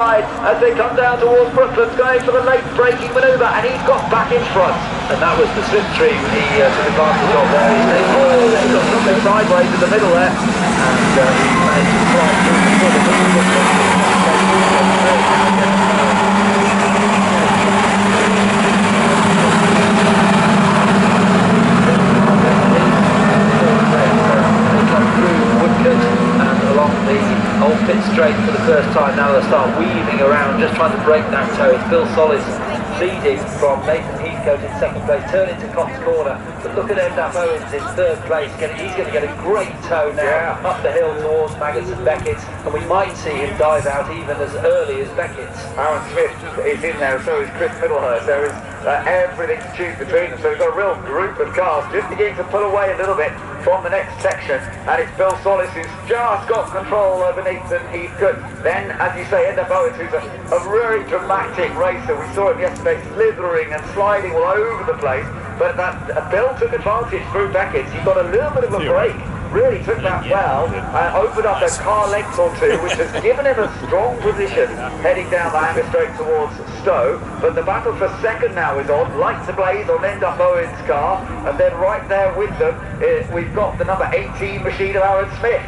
As they come down towards Brooklyn, going for the late braking manoeuvre, and he's got back in front. And that was the slipstream he took advantage of there. He got something sideways in the middle there, and he managed to fly through the middle. Old pit straight for the first time. Now they'll start weaving around, just trying to break that toe. It's Bill Solis leading from Nathan Heathcote in second place, turn into Cox Corner. But look at Endap Owens in third place. He's going to get a great toe now up the hill towards Maggots and Beckett's, and we might see him dive out even as early as Beckett's. Aaron Smith is in there, so is Chris Middlehurst. There is everything to choose between them, so we've got a real group of cars just beginning to pull away a little bit from the next section, and it's Bill Solis who's just got control over Nathan Heathcote. Then, as you say, Endap Owens, who's a very dramatic racer. We saw him yesterday slithering and sliding all over the place, but Bill took advantage through Beckett's. He got a little bit of a break, really took that well, opened up a car length or two, which has given him a strong position heading down the Hanger Straight towards Stowe. But the battle for second now is on, lights ablaze on Endap Owens' car, and then right there with them, we've got the number 18 machine of Aaron Smith.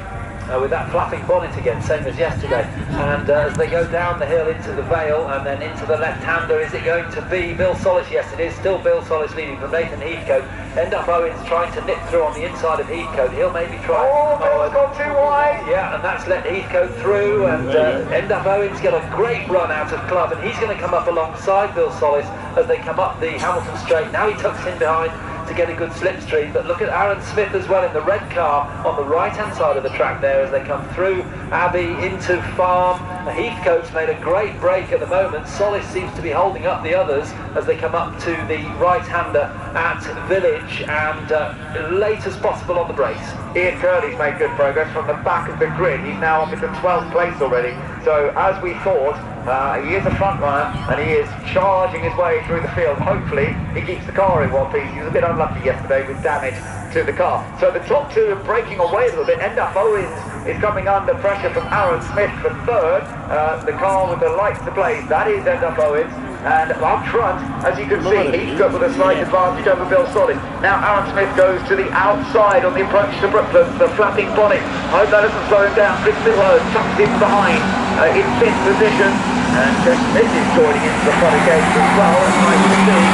With that flapping bonnet again, same as yesterday. And as they go down the hill into the Vale and then into the left-hander, is it going to be Bill Solis? Yes, it is. Still Bill Solis leading from Nathan Heathcote. Endap Owens trying to nip through on the inside of Heathcote. He'll maybe try... Bill's gone too wide! Yeah, and that's let Heathcote through, and Endap Owens get a great run out of club, and he's going to come up alongside Bill Solis as they come up the Hamilton Straight. Now he tucks in behind to get a good slipstream, but look at Aaron Smith as well in the red car on the right hand side of the track there as they come through Abbey into Farm. Heathcote's made a great break at the moment. Solis seems to be holding up the others as they come up to the right hander at Village, and late as possible on the brakes. Ian Curley's made good progress from the back of the grid. He's now up into 12th place already, so as we thought, he is a front runner and he is charging his way through the field. Hopefully he keeps the car in one piece. He was a bit unlucky yesterday with damage to the car. So the top two are breaking away a little bit. Endap Owens is coming under pressure from Aaron Smith for third. The car with the lights ablaze, that is Endap Owens. And up front, as you can see, Heathcote with a slight advantage over Bill Solis. Now Aaron Smith goes to the outside on the approach to Brooklyn, the flapping bonnet. I hope that doesn't slow him down. Chris Middlehurst tucks in behind in fifth position. And Jeff Smith is joining into the front again as well, as nice to see.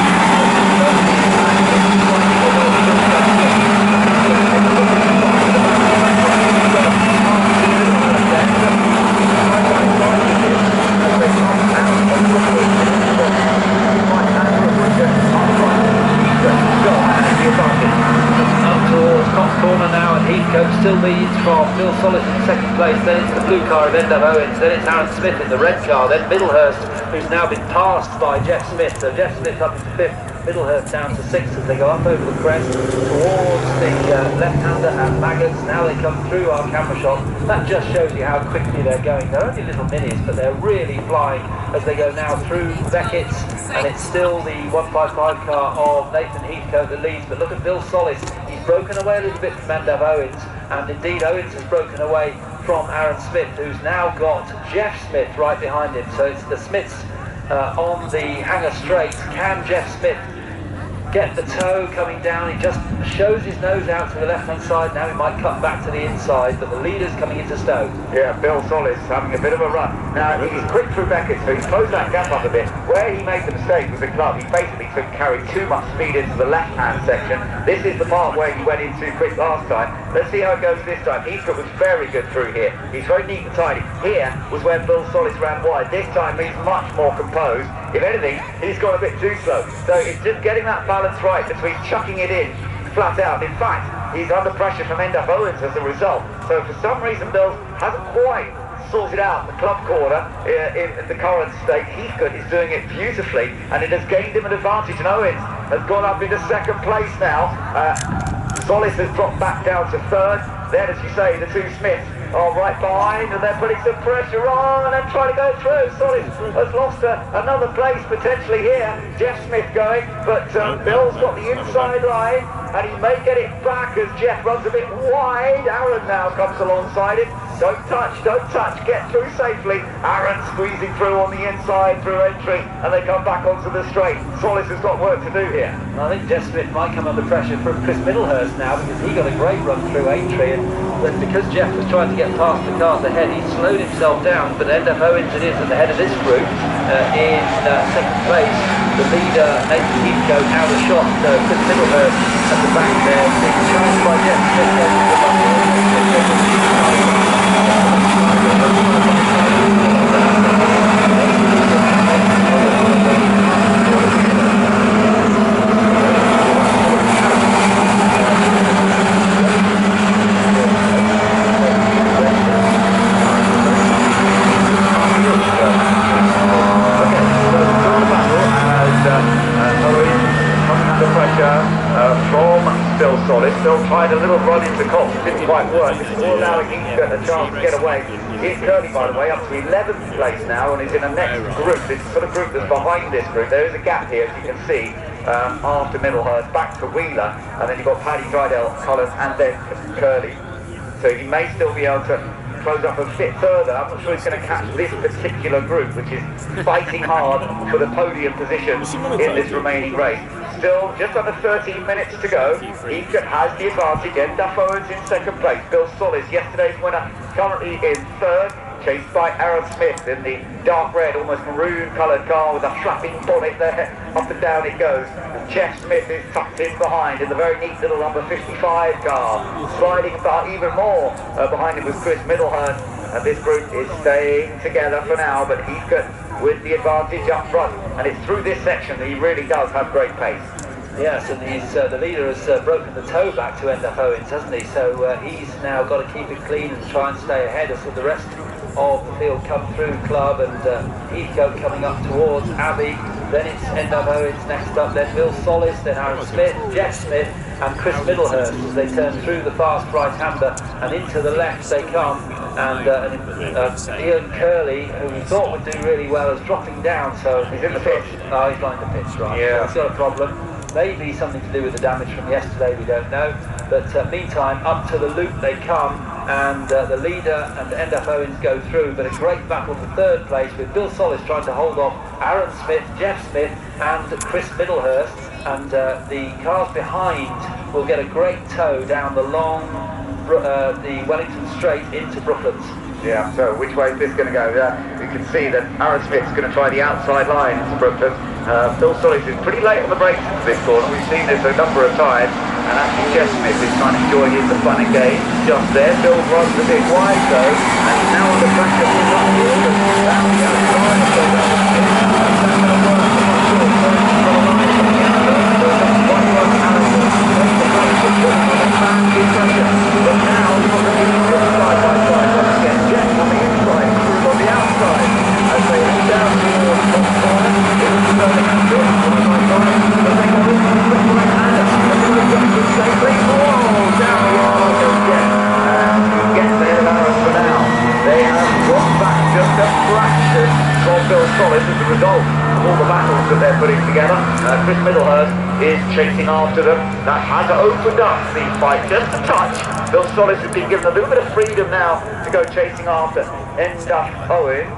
Corner now, and Heathcote still leads from Bill Solis in second place. Then it's the blue car of Endap Owens, then it's Aaron Smith in the red car, then Middlehurst, who's now been passed by Jeff Smith. So Jeff Smith up into fifth, Middlehurst down to sixth as they go up over the crest towards the left-hander at Maggots. Now they come through our camera shot. That just shows you how quickly they're going. They're only little minis, but they're really flying as they go now through Beckett's, and it's still the 155 car of Nathan Heathcote that leads. But look at Bill Solis. He's broken away a little bit from Endap Owens, and indeed Owens has broken away from Aaron Smith, who's now got Jeff Smith right behind him. So it's the Smiths on the Hanger Straight. Can Jeff Smith get the toe coming down? He just shows his nose out to the left-hand side. Now he might cut back to the inside, but the leader's coming into Stowe. Yeah, Bill Solis having a bit of a run. Now, he's quick through Beckett, so he's closed that gap up a bit. Where he made the mistake with the club, he basically carried too much speed into the left-hand section. This is the part where he went in too quick last time. Let's see how it goes this time. Heathcote was very good through here. He's very neat and tidy. Here was where Bill Solis ran wide. This time he's much more composed. If anything, he's gone a bit too slow. So it's just getting that balance right between chucking it in flat out. In fact, he's under pressure from Endap Owens as a result. So for some reason, Bill hasn't quite sorted out the club corner in the current state. Heathcote is doing it beautifully, and it has gained him an advantage, and Owens has gone up into second place now. Solis has dropped back down to third. Then, as you say, the two Smiths are right behind, and they're putting some pressure on and trying to go through. Solis has lost another place potentially here. Jeff Smith going, but Bill's got the inside line, and he may get it back as Jeff runs a bit wide. Aaron now comes alongside him. Don't touch, get through safely. Aaron squeezing through on the inside through entry, and they come back onto the straight. Solis has got work to do here. I think Jeff Smith might come under pressure from Chris Middlehurst now, because he got a great run through Aintree, and then because Jeff was trying to get past the cars ahead, he slowed himself down, but Endaf Owens it is at the head of this group in second place. The leader, Nathan Heathcote, out of shot, Chris Middlehurst at the back there, being challenged by Jeff Smith. Still tried a little run into Cox, didn't quite work. This is all allowing Heathcote a chance to get away. Here's Curly, by the way, up to 11th place now, and is in the next group. This sort of group that's behind this group. There is a gap here, as you can see, after Middlehurst, back to Wheeler, and then you've got Paddy Drydale, Collins, and then Curly. So he may still be able to close up a bit further. I'm not sure he's going to catch this particular group, which is fighting hard for the podium position in this remaining race. Still just under 13 minutes to go. Heathcote has the advantage. Endaf Owens in second place. Bill Solis, yesterday's winner, currently in third, chased by Aaron Smith in the dark red, almost maroon coloured car with a flapping bonnet there. Up and down it goes. And Jeff Smith is tucked in behind in the very neat little number 55 car. Sliding about even more behind him was Chris Middlehurst. And this group is staying together for now, but Heathcote with the advantage up front, and it's through this section that he really does have great pace. Yes, and he's, the leader has broken the toe back to Endaf Owens, hasn't he? So he's now got to keep it clean and try and stay ahead as the rest of the field come through Club, and Heathcote coming up towards Abbey. Then it's Endaf Owens next up, then Bill Solis, then Aaron Smith, Jeff Smith, and Chris Middlehurst as they turn through the fast right-hander, and into the left they come. And Ian Curley, who we thought would do really well, is dropping down, so he's in the pit. Oh, he's not in the pit, right. Yeah. So he's got a problem. Maybe something to do with the damage from yesterday, we don't know. But meantime, up to the loop they come, and the leader and Endaf Owens go through, but a great battle for third place with Bill Solis trying to hold off Aaron Smith, Jeff Smith and Chris Middlehurst, and the cars behind will get a great tow down the long the Wellington Straight into Brooklands. Yeah, so which way is this going to go? You can see that Aaron Smith's going to try the outside line into Brooklands. Bill Solis is pretty late on the brakes into this corner. We've seen this a number of times, and actually Jeff Smith is trying to join in the fun and games just there. Bill runs a bit wide though, and he's now under pressure from up here. That's the outside. So that's going to work. I'm not sure. So he's got a line coming out there. So that's quite well. Aaron Smith takes the brakes and puts on the fan in pressure. But now he's got to be side by side once again. Jeff on the inside, Cruz on the outside. As they head down towards the top corner, it looks as though they can do it side by side. But they go into the quick right-hander. And they're going to get safely. Oh, down the yard goes Jeff. And he gets there, Aaron, for now. They have dropped back just a fraction from Bill Solis as a result of all the battles that they're putting together. Chris Middlehurst is chasing after them. That has opened up the fight just a touch. Bill Solis has been given a little bit of freedom now to go chasing after Endaf Owens,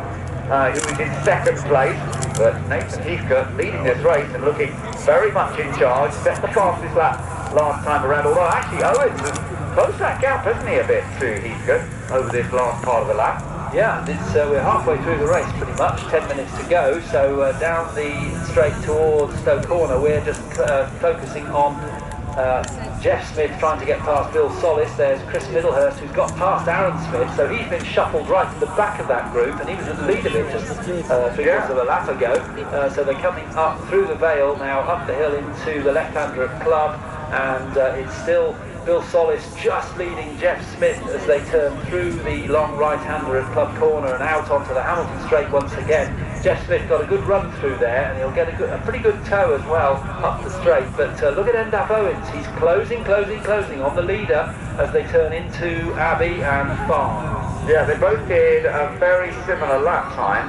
who is in second place. But Nathan Heathcote leading this race and looking very much in charge. Set the fastest lap last time around, although actually Owens has closed that gap, hasn't he, a bit to Heathcote over this last part of the lap. Yeah, we're halfway through the race pretty much, 10 minutes to go, so down the straight towards Stoke Corner we're just focusing on Jeff Smith trying to get past Bill Solis. There's Chris Middlehurst who's got past Aaron Smith, so he's been shuffled right to the back of that group, and he was at the lead of it just 3/4 of a lap ago. So they're coming up through the Vale now, up the hill into the left-hander at Club, and it's still Bill Solis just leading Jeff Smith as they turn through the long right-hander at Club Corner and out onto the Hamilton Straight once again. Jeff Smith got a good run through there, and he'll get a pretty good tow as well up the straight. But look at Endaf Owens, he's closing on the leader as they turn into Abbey and Farm. Yeah, they both did a very similar lap time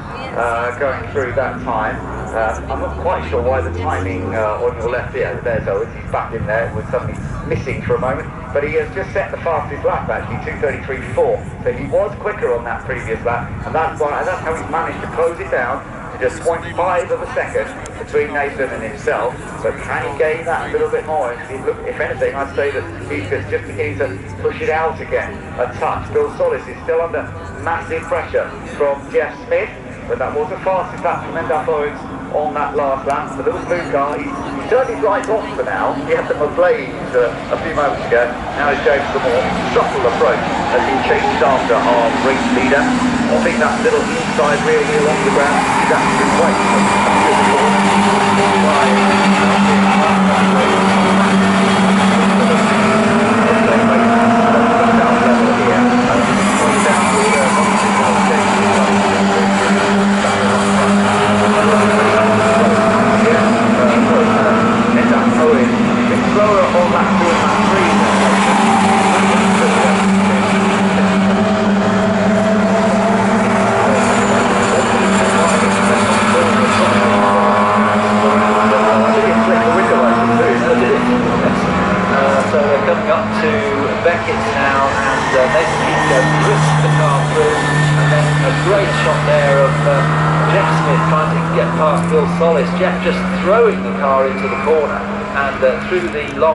going through that time. I'm not quite sure why the timing on your left here, there's Owens, he's back in there, it was suddenly missing for a moment, but he has just set the fastest lap actually, 2:33.4. So he was quicker on that previous lap, and that's how he's managed to close it down to just 0.5 of a second between Nathan and himself. So can he gain that a little bit more? If anything, I'd say that he's just beginning to push it out again a touch. Bill Solis is still under massive pressure from Jeff Smith, but that was the fastest lap from Endaf Owens on that last lap. The little blue car, he turned his lights off for now. He had them ablaze a few moments ago. Now he's going for the more subtle approach as he chases after our race leader. I think that little inside rear wheel on the ground is actually quite Beckett's now, and Nathan Heathcote risked the car through, and then a great shot there of Jeff Smith trying to get past Bill Solis. Jeff just throwing the car into the corner and through the long